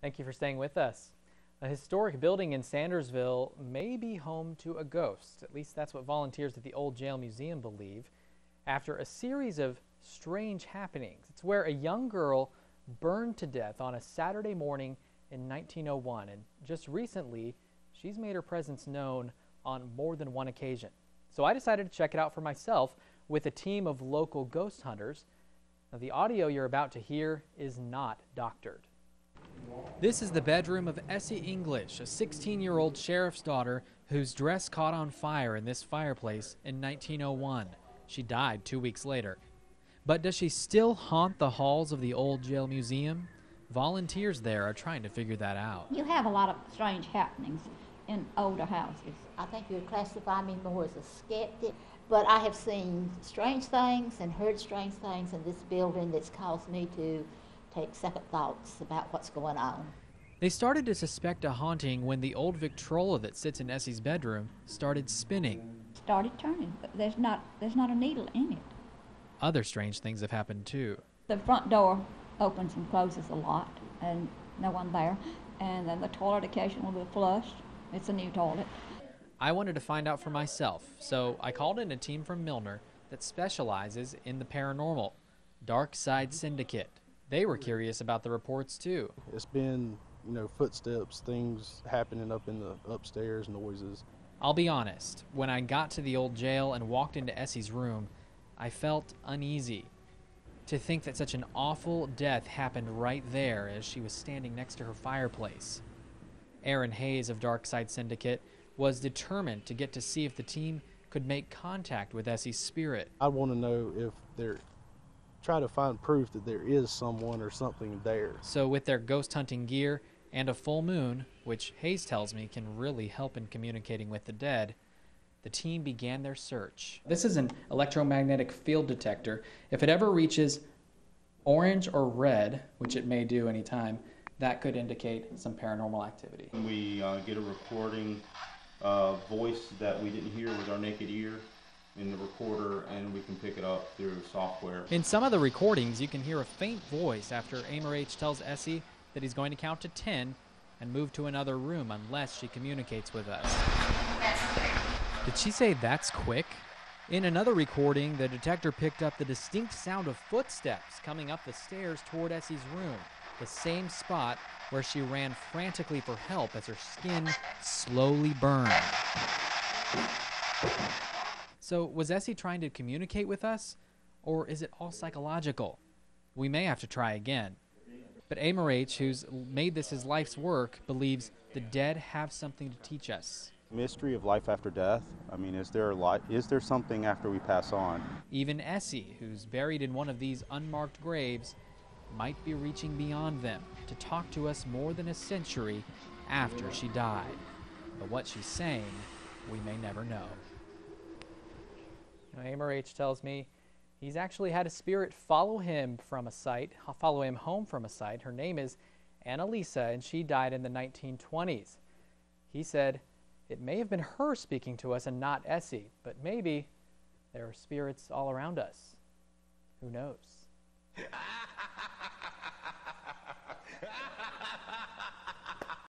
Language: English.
Thank you for staying with us. A historic building in Sandersville may be home to a ghost. At least that's what volunteers at the Old Jail Museum believe. After a series of strange happenings, it's where a young girl burned to death on a Saturday morning in 1901. And just recently, she's made her presence known on more than one occasion. So I decided to check it out for myself with a team of local ghost hunters. Now, the audio you're about to hear is not doctored. This is the bedroom of Essie English, a 16-year-old sheriff's daughter whose dress caught on fire in this fireplace in 1901. She died 2 weeks later. But does she still haunt the halls of the Old Jail Museum? Volunteers there are trying to figure that out. You have a lot of strange happenings in older houses. I think you would classify me more as a skeptic, but I have seen strange things and heard strange things in this building that's caused me to take second thoughts about what's going on. They started to suspect a haunting when the old Victrola that sits in Essie's bedroom started spinning. Started turning, but there's not a needle in it. Other strange things have happened too. The front door opens and closes a lot, and no one there. And then the toilet occasionally will be flushed. It's a new toilet. I wanted to find out for myself, so I called in a team from Milner that specializes in the paranormal, Dark Side Syndicate. They were curious about the reports too. It's been, footsteps, things happening up in the upstairs, noises. I'll be honest, when I got to the old jail and walked into Essie's room, I felt uneasy. To think that such an awful death happened right there as she was standing next to her fireplace. Aaron Hayes of Dark Side Syndicate was determined to get to see if the team could make contact with Essie's spirit. I want to know if they're try to find proof that there is someone or something there. So with their ghost hunting gear and a full moon, which Hayes tells me can really help in communicating with the dead, the team began their search. This is an electromagnetic field detector. If it ever reaches orange or red, which it may do anytime, that could indicate some paranormal activity. We get a recording voice that we didn't hear with our naked ear in the recorder, and we can pick it up through software. In some of the recordings, you can hear a faint voice after Amer H tells Essie that he's going to count to 10 and move to another room unless she communicates with us. Did she say that's quick? In another recording, the detector picked up the distinct sound of footsteps coming up the stairs toward Essie's room, the same spot where she ran frantically for help as her skin slowly burned. So was Essie trying to communicate with us, or is it all psychological? We may have to try again. But Amer H, who's made this his life's work, believes the dead have something to teach us. Mystery of life after death. I mean, is there something after we pass on? Even Essie, who's buried in one of these unmarked graves, might be reaching beyond them to talk to us more than a century after she died. But what she's saying, we may never know. Amer H tells me he's actually had a spirit follow him home from a site. Her name is Annalisa, and she died in the 1920s. He said it may have been her speaking to us and not Essie, but maybe there are spirits all around us. Who knows?